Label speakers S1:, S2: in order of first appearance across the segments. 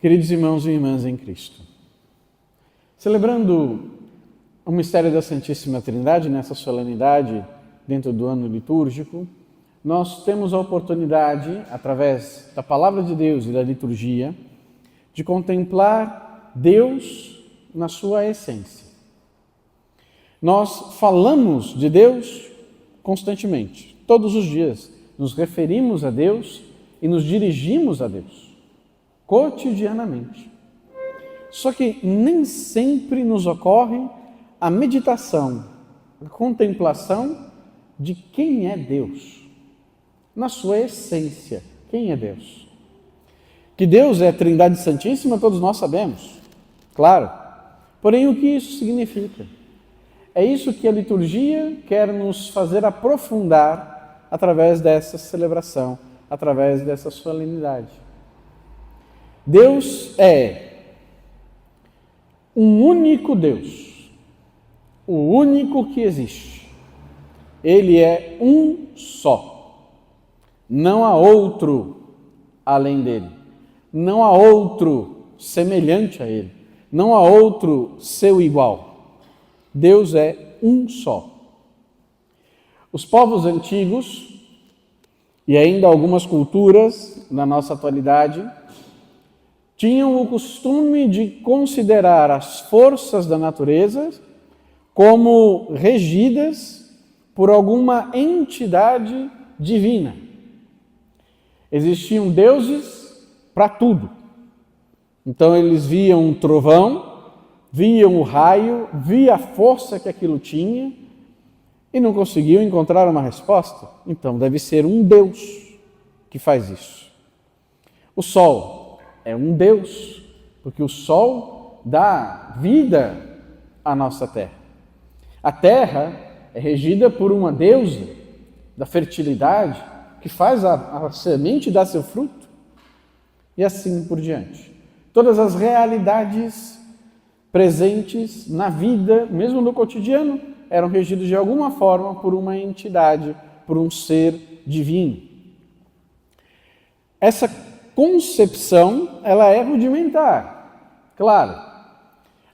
S1: Queridos irmãos e irmãs em Cristo, celebrando o mistério da Santíssima Trindade nessa solenidade dentro do ano litúrgico, nós temos a oportunidade, através da Palavra de Deus e da liturgia, de contemplar Deus na sua essência. Nós falamos de Deus constantemente, todos os dias, nos referimos a Deus e nos dirigimos a Deus, cotidianamente. Só que nem sempre nos ocorre a meditação, a contemplação de quem é Deus, na sua essência, quem é Deus. Que Deus é a Trindade Santíssima, todos nós sabemos, claro. Porém, o que isso significa? É isso que a liturgia quer nos fazer aprofundar através dessa celebração, através dessa solenidade. Deus é um único Deus, o único que existe. Ele é um só. Não há outro além dele. Não há outro semelhante a ele. Não há outro seu igual. Deus é um só. Os povos antigos, e ainda algumas culturas na nossa atualidade, tinham o costume de considerar as forças da natureza como regidas por alguma entidade divina. Existiam deuses para tudo. Então eles viam um trovão, viam o raio, via a força que aquilo tinha e não conseguiam encontrar uma resposta. Então deve ser um Deus que faz isso. O sol é um Deus, porque o sol dá vida à nossa terra. A terra é regida por uma deusa da fertilidade, que faz a semente dar seu fruto, e assim por diante. Todas as realidades presentes na vida, mesmo no cotidiano, eram regidas de alguma forma por uma entidade, por um ser divino. Essa concepção, ela é rudimentar, claro.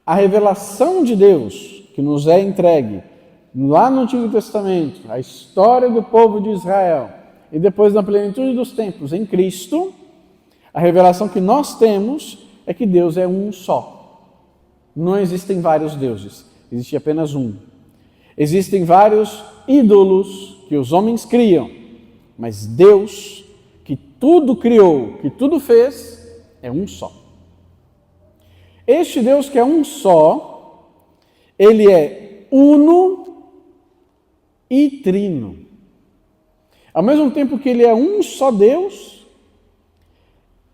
S1: A revelação de Deus que nos é entregue lá no Antigo Testamento, a história do povo de Israel e depois na plenitude dos tempos em Cristo, a revelação que nós temos é que Deus é um só. Não existem vários deuses, existe apenas um. Existem vários ídolos que os homens criam, mas Deus, que tudo criou, que tudo fez, é um só. Este Deus que é um só, ele é uno e trino. Ao mesmo tempo que ele é um só Deus,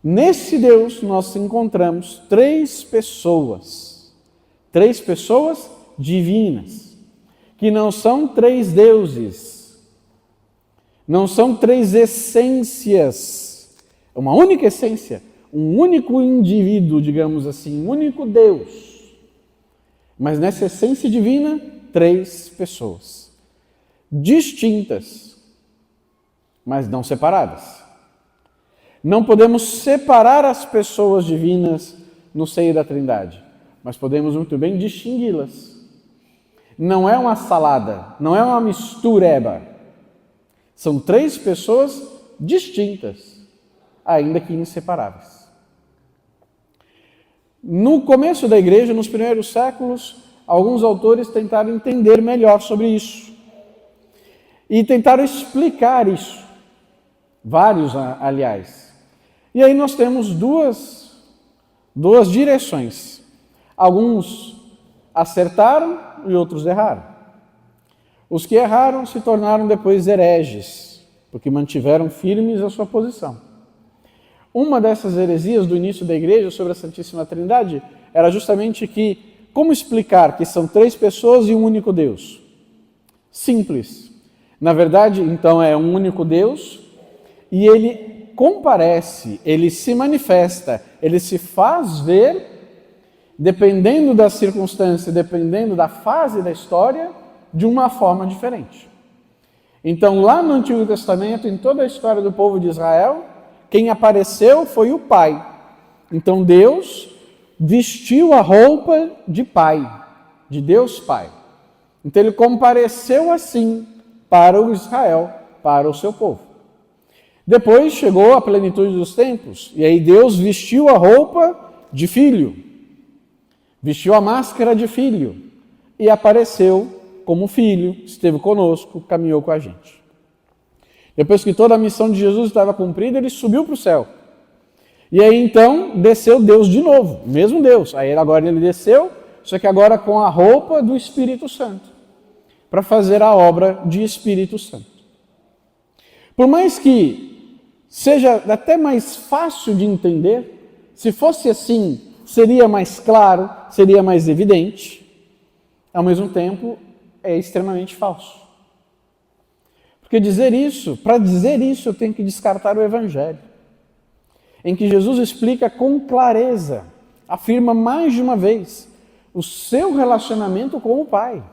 S1: nesse Deus nós encontramos três pessoas divinas, que não são três deuses, não são três essências, é uma única essência, um único indivíduo, digamos assim, um único Deus. Mas nessa essência divina, três pessoas, distintas, mas não separadas. Não podemos separar as pessoas divinas no seio da Trindade, mas podemos muito bem distingui-las. Não é uma salada, não é uma mistureba. São três pessoas distintas, ainda que inseparáveis. No começo da igreja, nos primeiros séculos, alguns autores tentaram entender melhor sobre isso. E tentaram explicar isso. Vários, aliás. E aí nós temos duas direções. Alguns acertaram e outros erraram. Os que erraram se tornaram depois hereges, porque mantiveram firmes a sua posição. Uma dessas heresias do início da igreja sobre a Santíssima Trindade era justamente que, como explicar que são três pessoas e um único Deus? Simples. Na verdade, então, é um único Deus e ele comparece, ele se manifesta, ele se faz ver, dependendo da circunstância, dependendo da fase da história, de uma forma diferente. Então, lá no Antigo Testamento, em toda a história do povo de Israel, quem apareceu foi o Pai. Então Deus vestiu a roupa de pai, de Deus Pai. Então ele compareceu assim para o Israel, para o seu povo. Depois chegou a plenitude dos tempos, e aí Deus vestiu a roupa de filho, vestiu a máscara de filho, e apareceu como filho, esteve conosco, caminhou com a gente. Depois que toda a missão de Jesus estava cumprida, ele subiu para o céu. E aí então desceu Deus de novo, o mesmo Deus. Aí agora ele desceu, só que agora com a roupa do Espírito Santo, para fazer a obra de Espírito Santo. Por mais que seja até mais fácil de entender, se fosse assim, seria mais claro, seria mais evidente, ao mesmo tempo é extremamente falso. Porque para dizer isso, eu tenho que descartar o Evangelho, em que Jesus explica com clareza, afirma mais de uma vez, o seu relacionamento com o Pai.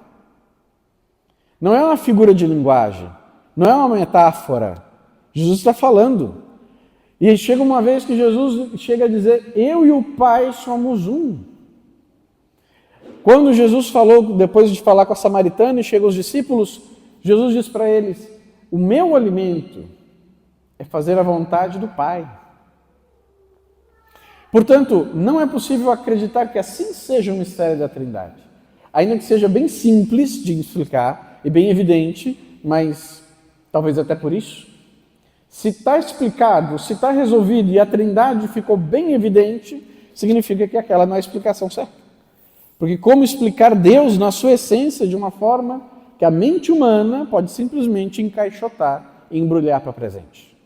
S1: Não é uma figura de linguagem, não é uma metáfora. Jesus está falando. E chega uma vez que Jesus chega a dizer, eu e o Pai somos um. Quando Jesus falou, depois de falar com a samaritana e chega os discípulos, Jesus diz para eles, o meu alimento é fazer a vontade do Pai. Portanto, não é possível acreditar que assim seja o mistério da Trindade. Ainda que seja bem simples de explicar e bem evidente, mas talvez até por isso. Se está explicado, se está resolvido e a Trindade ficou bem evidente, significa que aquela não é a explicação certa. Porque como explicar Deus na sua essência de uma forma que a mente humana pode simplesmente encaixotar e embrulhar para presente?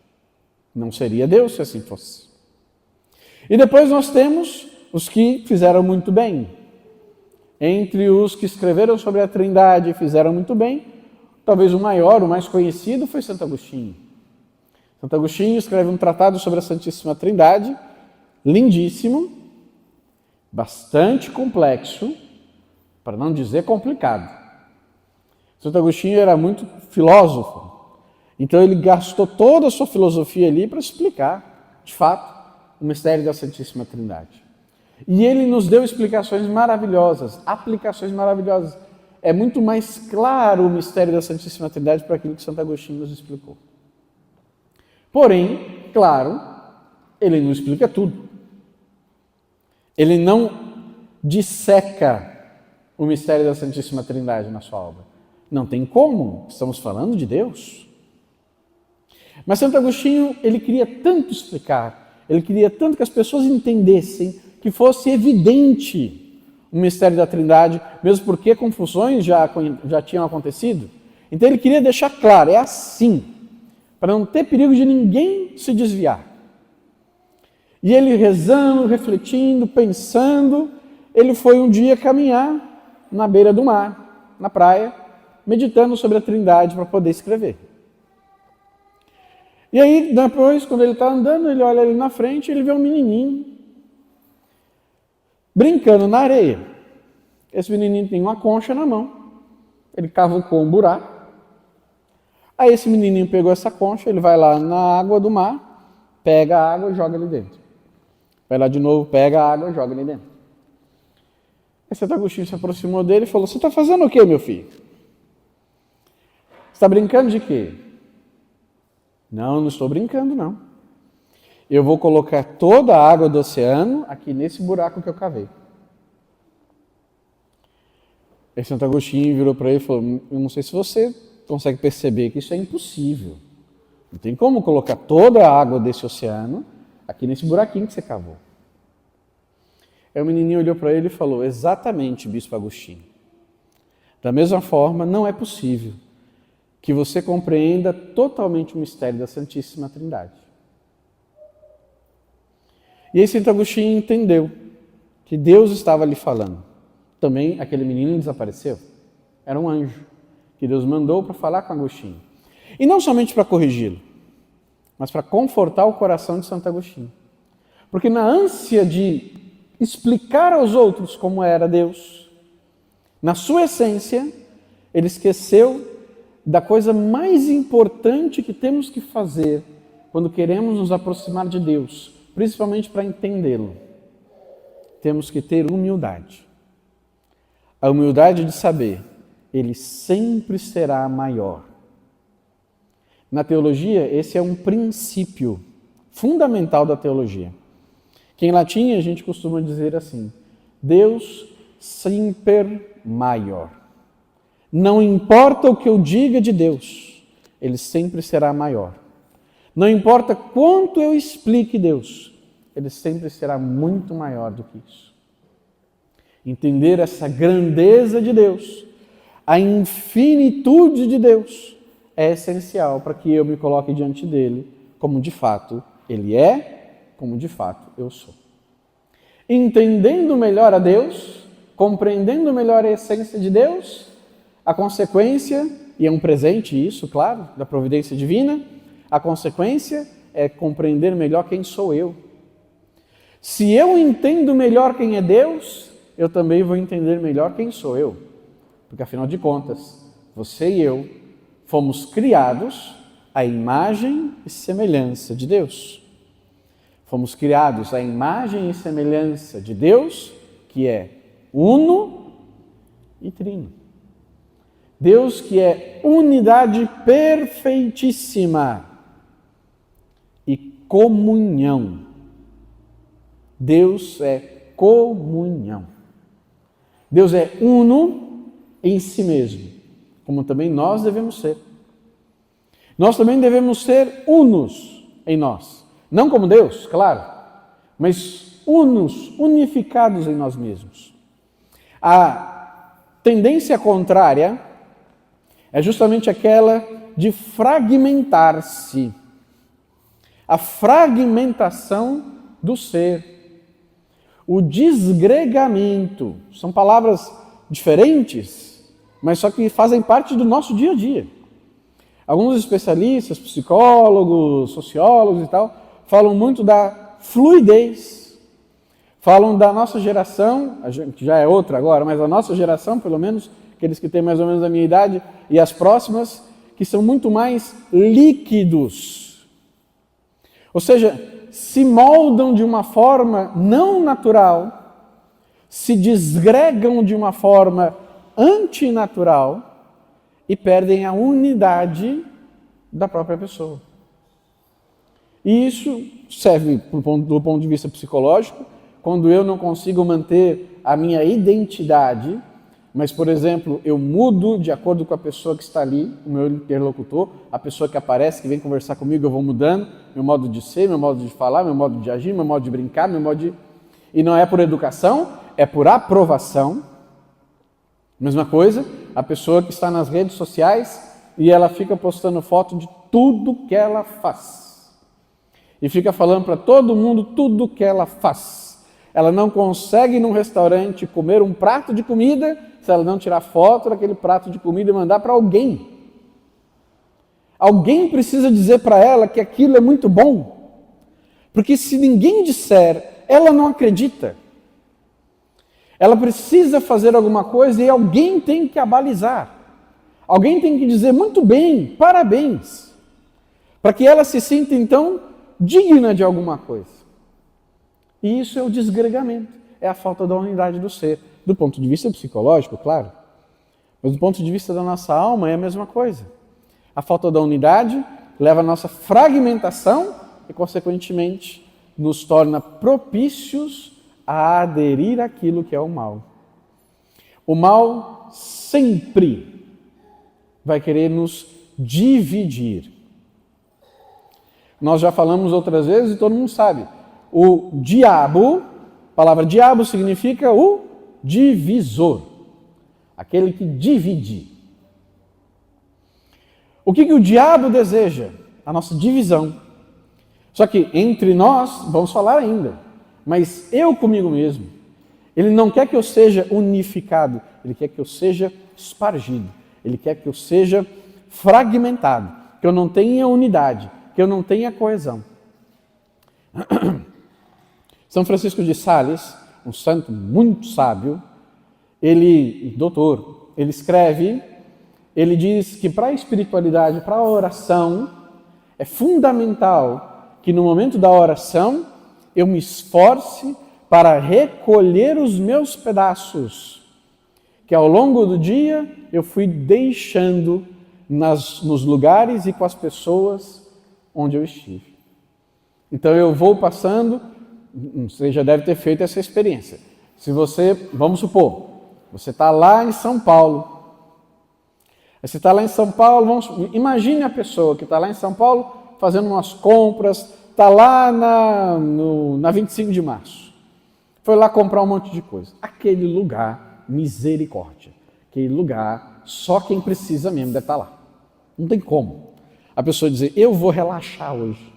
S1: Não seria Deus se assim fosse. E depois nós temos os que fizeram muito bem. Entre os que escreveram sobre a Trindade e fizeram muito bem, talvez o maior, o mais conhecido foi Santo Agostinho. Santo Agostinho escreve um tratado sobre a Santíssima Trindade, lindíssimo, bastante complexo, para não dizer complicado. Santo Agostinho era muito filósofo, então ele gastou toda a sua filosofia ali para explicar, de fato, o mistério da Santíssima Trindade. E ele nos deu explicações maravilhosas, aplicações maravilhosas. É muito mais claro o mistério da Santíssima Trindade para aquilo que Santo Agostinho nos explicou. Porém, claro, ele não explica tudo. Ele não disseca o mistério da Santíssima Trindade na sua obra. Não tem como, estamos falando de Deus. Mas Santo Agostinho, ele queria tanto explicar, ele queria tanto que as pessoas entendessem, que fosse evidente o mistério da Trindade, mesmo porque confusões já tinham acontecido. Então ele queria deixar claro, é assim, para não ter perigo de ninguém se desviar. E ele rezando, refletindo, pensando, ele foi um dia caminhar na beira do mar, na praia, meditando sobre a Trindade para poder escrever. E aí, depois, quando ele está andando, ele olha ali na frente e ele vê um menininho brincando na areia. Esse menininho tem uma concha na mão, ele cavucou um buraco. Aí esse menininho pegou essa concha, ele vai lá na água do mar, pega a água e joga ali dentro. Vai lá de novo, pega a água e joga ali dentro. Aí Santo Agostinho se aproximou dele e falou, você está fazendo o quê, meu filho? Você está brincando de quê? Não estou brincando, não. Eu vou colocar toda a água do oceano aqui nesse buraco que eu cavei. Aí Santo Agostinho virou para ele e falou, eu não sei se você consegue perceber que isso é impossível. Não tem como colocar toda a água desse oceano aqui nesse buraquinho que você cavou. Aí o menininho olhou para ele e falou, exatamente, Bispo Agostinho. Da mesma forma, não é possível que você compreenda totalmente o mistério da Santíssima Trindade. E aí Santo Agostinho entendeu que Deus estava lhe falando. Também aquele menino desapareceu. Era um anjo que Deus mandou para falar com Agostinho. E não somente para corrigi-lo, mas para confortar o coração de Santo Agostinho. Porque na ânsia de explicar aos outros como era Deus, na sua essência, ele esqueceu da coisa mais importante que temos que fazer quando queremos nos aproximar de Deus, principalmente para entendê-lo, temos que ter humildade. A humildade de saber, ele sempre será maior. Na teologia, esse é um princípio fundamental da teologia. Que em latim a gente costuma dizer assim: Deus semper maior. Não importa o que eu diga de Deus, ele sempre será maior. Não importa quanto eu explique Deus, ele sempre será muito maior do que isso. Entender essa grandeza de Deus, a infinitude de Deus, é essencial para que eu me coloque diante dele como de fato ele é, como de fato eu sou. Entendendo melhor a Deus, compreendendo melhor a essência de Deus, a consequência, e é um presente isso, claro, da providência divina, a consequência é compreender melhor quem sou eu. Se eu entendo melhor quem é Deus, eu também vou entender melhor quem sou eu. Porque afinal de contas, você e eu fomos criados à imagem e semelhança de Deus. Fomos criados à imagem e semelhança de Deus, que é uno e trino. Deus que é unidade perfeitíssima e comunhão. Deus é comunhão. Deus é uno em si mesmo, como também nós devemos ser. Nós também devemos ser unos em nós. Não como Deus, claro, mas unos, unificados em nós mesmos. A tendência contrária é justamente aquela de fragmentar-se. A fragmentação do ser. O desgregamento. São palavras diferentes, mas só que fazem parte do nosso dia a dia. Alguns especialistas, psicólogos, sociólogos e tal, falam muito da fluidez. Falam da nossa geração, a gente já é outra agora, mas a nossa geração, pelo menos, aqueles que têm mais ou menos a minha idade e as próximas, que são muito mais líquidos. Ou seja, se moldam de uma forma não natural, se desgregam de uma forma antinatural e perdem a unidade da própria pessoa. E isso serve do ponto de vista psicológico, quando eu não consigo manter a minha identidade, mas, por exemplo, eu mudo de acordo com a pessoa que está ali, o meu interlocutor, a pessoa que aparece, que vem conversar comigo, eu vou mudando, meu modo de ser, meu modo de falar, meu modo de agir, meu modo de brincar, meu modo de... E não é por educação, é por aprovação. Mesma coisa, a pessoa que está nas redes sociais e ela fica postando foto de tudo que ela faz. E fica falando para todo mundo tudo que ela faz. Ela não consegue ir num restaurante comer um prato de comida se ela não tirar foto daquele prato de comida e mandar para alguém. Alguém precisa dizer para ela que aquilo é muito bom. Porque se ninguém disser, ela não acredita. Ela precisa fazer alguma coisa e alguém tem que abalizar. Alguém tem que dizer muito bem, parabéns. Para que ela se sinta então digna de alguma coisa. E isso é o desgregamento, é a falta da unidade do ser. Do ponto de vista psicológico, claro. Mas do ponto de vista da nossa alma é a mesma coisa. A falta da unidade leva à nossa fragmentação e, consequentemente, nos torna propícios a aderir àquilo que é o mal. O mal sempre vai querer nos dividir. Nós já falamos outras vezes e todo mundo sabe. O diabo, a palavra diabo significa o divisor, aquele que divide. O que o diabo deseja? A nossa divisão. Só que entre nós, vamos falar ainda, mas eu comigo mesmo, ele não quer que eu seja unificado, ele quer que eu seja espargido, ele quer que eu seja fragmentado, que eu não tenha unidade, que eu não tenha coesão. São Francisco de Sales, um santo muito sábio, doutor, ele escreve, ele diz que para a espiritualidade, para a oração, é fundamental que no momento da oração eu me esforce para recolher os meus pedaços, que ao longo do dia eu fui deixando nos lugares e com as pessoas onde eu estive. Então eu vou passando, você já deve ter feito essa experiência. Se você, vamos supor, você está lá em São Paulo. Você está lá em São Paulo, imagine a pessoa que está lá em São Paulo fazendo umas compras, está lá na 25 de março. Foi lá comprar um monte de coisa. Aquele lugar, misericórdia. Aquele lugar, só quem precisa mesmo deve estar lá. Não tem como. A pessoa dizer, eu vou relaxar hoje.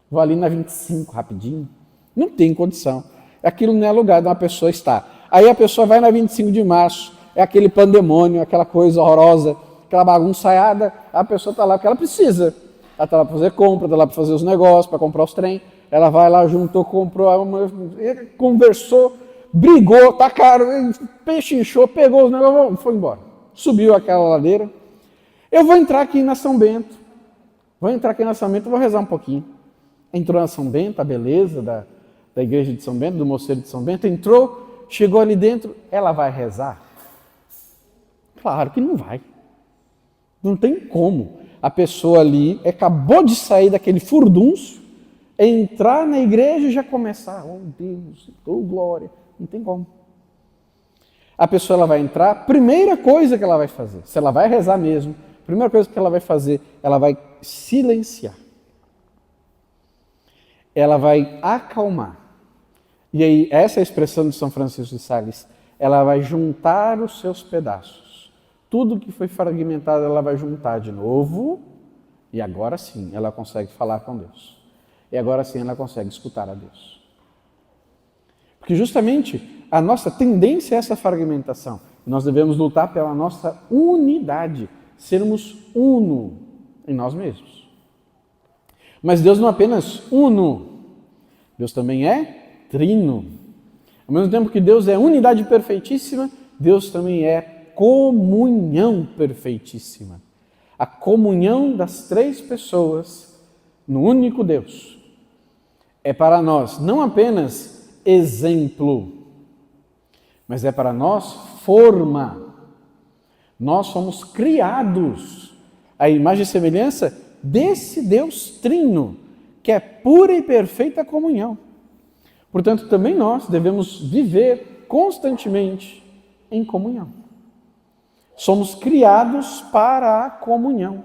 S1: Vou ali na 25 rapidinho. Não tem condição. Aquilo não é lugar de uma pessoa estar. Aí a pessoa vai na 25 de março, é aquele pandemônio, aquela coisa horrorosa, aquela bagunçaiada, a pessoa está lá porque ela precisa. Ela está lá para fazer compra, está lá para fazer os negócios, para comprar os trem. Ela vai lá, juntou, comprou, conversou, brigou, tá caro, pechinchou, pegou os negócios, foi embora. Subiu aquela ladeira. Eu vou entrar aqui na São Bento. Vou rezar um pouquinho. Entrou na São Bento, a beleza da igreja de São Bento, do mosteiro de São Bento, entrou, chegou ali dentro, ela vai rezar? Claro que não vai. Não tem como. A pessoa ali acabou de sair daquele furdunço, entrar na igreja e já começar, oh Deus, oh glória, não tem como. A pessoa ela vai entrar, primeira coisa que ela vai fazer, se ela vai rezar mesmo, primeira coisa que ela vai fazer, ela vai silenciar. Ela vai acalmar. E aí, essa é a expressão de São Francisco de Sales, ela vai juntar os seus pedaços. Tudo que foi fragmentado, ela vai juntar de novo, e agora sim, ela consegue falar com Deus. E agora sim, ela consegue escutar a Deus. Porque justamente a nossa tendência é essa fragmentação. Nós devemos lutar pela nossa unidade, sermos uno em nós mesmos. Mas Deus não é apenas uno, Deus também é trino. Ao mesmo tempo que Deus é unidade perfeitíssima, Deus também é comunhão perfeitíssima. A comunhão das três pessoas no único Deus é para nós não apenas exemplo, mas é para nós forma. Nós somos criados à imagem e semelhança desse Deus trino, que é pura e perfeita comunhão. Portanto, também nós devemos viver constantemente em comunhão. Somos criados para a comunhão.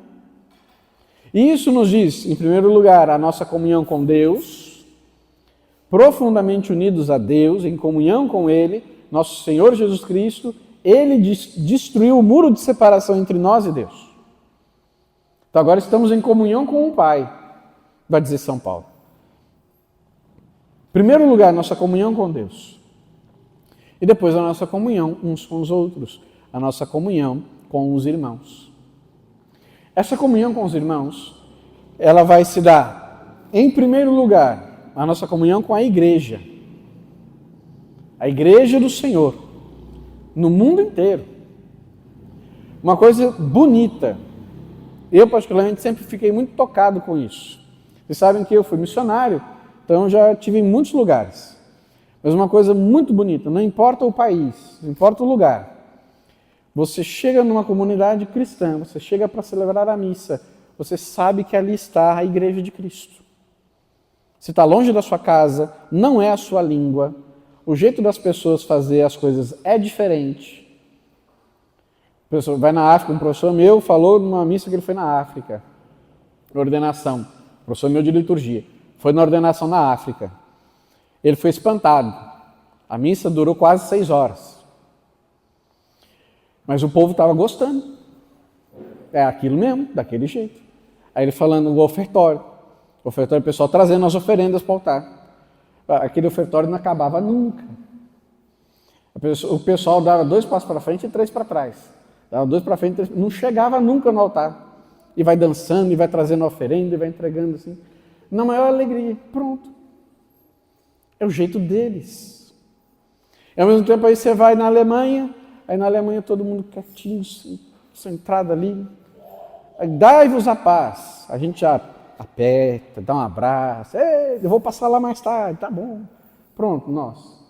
S1: E isso nos diz, em primeiro lugar, a nossa comunhão com Deus, profundamente unidos a Deus, em comunhão com Ele, nosso Senhor Jesus Cristo, Ele destruiu o muro de separação entre nós e Deus. Então agora estamos em comunhão com o Pai, vai dizer São Paulo. Em primeiro lugar, nossa comunhão com Deus. E depois a nossa comunhão uns com os outros, a nossa comunhão com os irmãos. Essa comunhão com os irmãos, ela vai se dar, em primeiro lugar, a nossa comunhão com a igreja. A igreja do Senhor, no mundo inteiro. Uma coisa bonita. Eu, particularmente, sempre fiquei muito tocado com isso. Vocês sabem que eu fui missionário, então já estive em muitos lugares. Mas uma coisa muito bonita, não importa o país, não importa o lugar. Você chega numa comunidade cristã, você chega para celebrar a missa, você sabe que ali está a igreja de Cristo. Se está longe da sua casa, não é a sua língua, o jeito das pessoas fazer as coisas é diferente. Vai na África, um professor meu falou numa missa que ele foi na África, ordenação, professor meu de liturgia, foi na ordenação na África. Ele foi espantado, a missa durou quase 6 horas, mas o povo estava gostando, é aquilo mesmo, daquele jeito. Aí ele falando o ofertório, o pessoal trazendo as oferendas para o altar, aquele ofertório não acabava nunca. O pessoal dava 2 passos para frente e 3 para trás. Dava 2 para frente, 3, não chegava nunca no altar. E vai dançando, e vai trazendo a oferenda, e vai entregando assim. Na maior alegria. Pronto. É o jeito deles. E ao mesmo tempo aí você vai na Alemanha, aí na Alemanha todo mundo quietinho, assim, centrado ali. Dai-vos a paz. A gente já aperta, dá um abraço. Eu vou passar lá mais tarde, tá bom. Pronto, nós.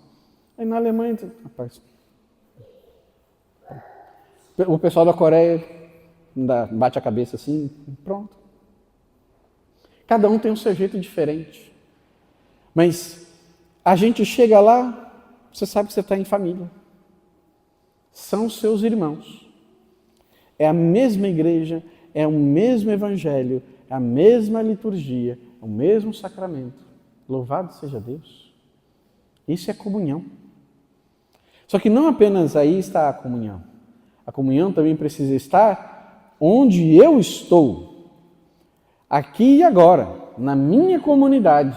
S1: Aí na Alemanha, rapaz, o pessoal da Coreia bate a cabeça assim, pronto. Cada um tem um seu jeito diferente. Mas a gente chega lá, você sabe que você está em família. São seus irmãos. É a mesma igreja, é o mesmo evangelho, é a mesma liturgia, é o mesmo sacramento. Louvado seja Deus. Isso é comunhão. Só que não apenas aí está a comunhão. A comunhão também precisa estar onde eu estou. Aqui e agora, na minha comunidade.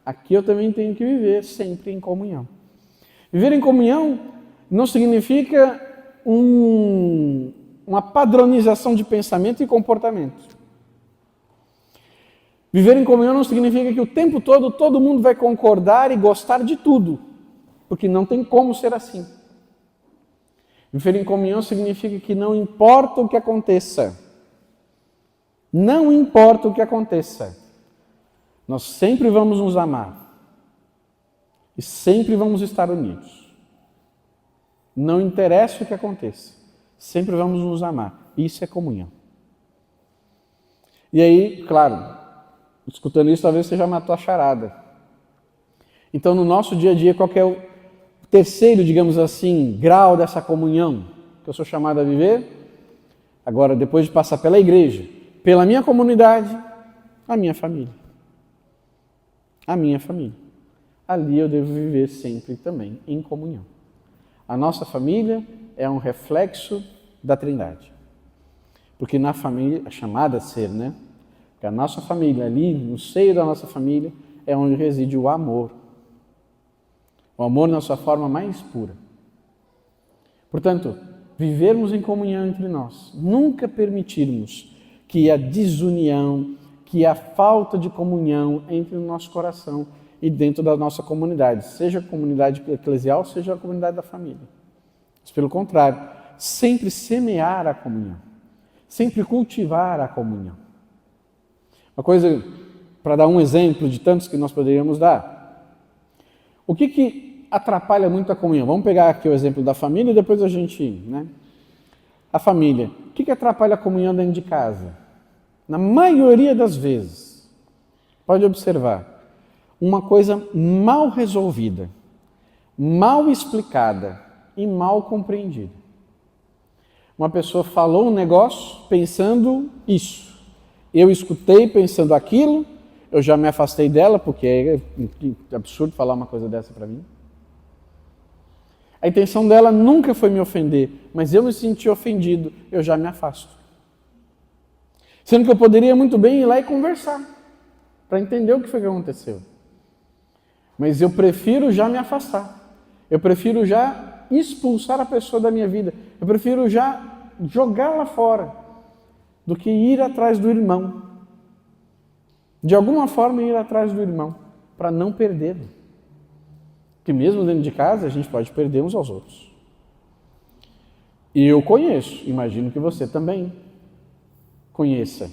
S1: Aqui eu também tenho que viver sempre em comunhão. Viver em comunhão não significa uma padronização de pensamento e comportamento. Viver em comunhão não significa que o tempo todo mundo vai concordar e gostar de tudo, porque não tem como ser assim. Viver em comunhão significa que não importa o que aconteça, não importa o que aconteça, nós sempre vamos nos amar e sempre vamos estar unidos. Não interessa o que aconteça, sempre vamos nos amar. Isso é comunhão. E aí, claro, escutando isso talvez você já matou a charada. Então, no nosso dia a dia, qual que é o terceiro, digamos assim, grau dessa comunhão que eu sou chamado a viver? Agora, depois de passar pela igreja, pela minha comunidade, a minha família. A minha família. Ali eu devo viver sempre também em comunhão. A nossa família é um reflexo da Trindade. Porque na família, é chamada a ser, né? Porque a nossa família, ali, no seio da nossa família, é onde reside o amor. O amor na sua forma mais pura. Portanto, vivermos em comunhão entre nós, nunca permitirmos que a desunião, que a falta de comunhão entre o nosso coração e dentro da nossa comunidade, seja a comunidade eclesial, seja a comunidade da família. Mas, pelo contrário, sempre semear a comunhão, sempre cultivar a comunhão. Uma coisa, para dar um exemplo de tantos que nós poderíamos dar, o que atrapalha muito a comunhão? Vamos pegar aqui o exemplo da família e depois a gente, A família. O que atrapalha a comunhão dentro de casa? Na maioria das vezes, pode observar, uma coisa mal resolvida, mal explicada e mal compreendida. Uma pessoa falou um negócio pensando isso. Eu escutei pensando aquilo, eu já me afastei dela, porque é absurdo falar uma coisa dessa para mim. A intenção dela nunca foi me ofender, mas eu me senti ofendido, eu já me afasto. Sendo que eu poderia muito bem ir lá e conversar, para entender o que foi que aconteceu. Mas eu prefiro já me afastar. Eu prefiro já expulsar a pessoa da minha vida. Eu prefiro já jogá-la fora do que ir atrás do irmão. De alguma forma ir atrás do irmão, para não perdê-lo. Porque mesmo dentro de casa a gente pode perder uns aos outros. E eu conheço, imagino que você também conheça,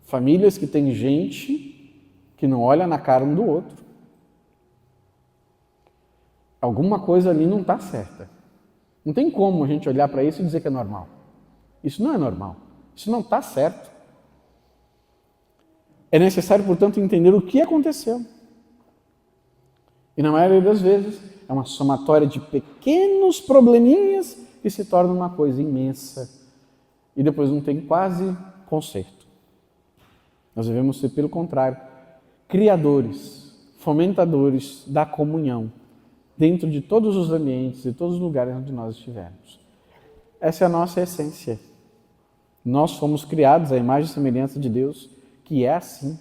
S1: famílias que tem gente que não olha na cara um do outro. Alguma coisa ali não está certa. Não tem como a gente olhar para isso e dizer que é normal. Isso não é normal. Isso não está certo. É necessário, portanto, entender o que aconteceu. E na maioria das vezes é uma somatória de pequenos probleminhas que se torna uma coisa imensa e depois não tem quase conserto. Nós devemos ser, pelo contrário, criadores, fomentadores da comunhão dentro de todos os ambientes e todos os lugares onde nós estivermos. Essa é a nossa essência. Nós fomos criados à imagem e semelhança de Deus, que é assim.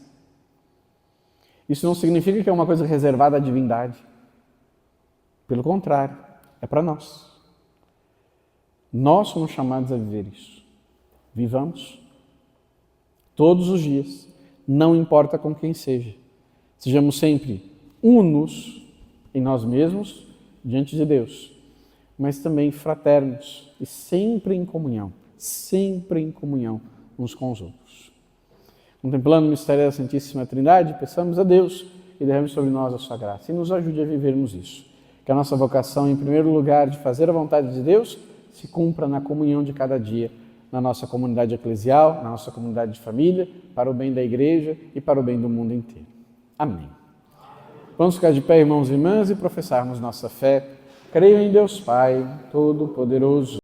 S1: Isso não significa que é uma coisa reservada à divindade. Pelo contrário, é para nós. Nós somos chamados a viver isso. Vivamos todos os dias, não importa com quem seja. Sejamos sempre unos em nós mesmos, diante de Deus, mas também fraternos e sempre em comunhão uns com os outros. Contemplando o mistério da Santíssima Trindade, peçamos a Deus que derrame sobre nós a sua graça e nos ajude a vivermos isso. Que a nossa vocação, em primeiro lugar, de fazer a vontade de Deus, se cumpra na comunhão de cada dia, na nossa comunidade eclesial, na nossa comunidade de família, para o bem da Igreja e para o bem do mundo inteiro. Amém. Vamos ficar de pé, irmãos e irmãs, e professarmos nossa fé. Creio em Deus Pai, Todo-Poderoso,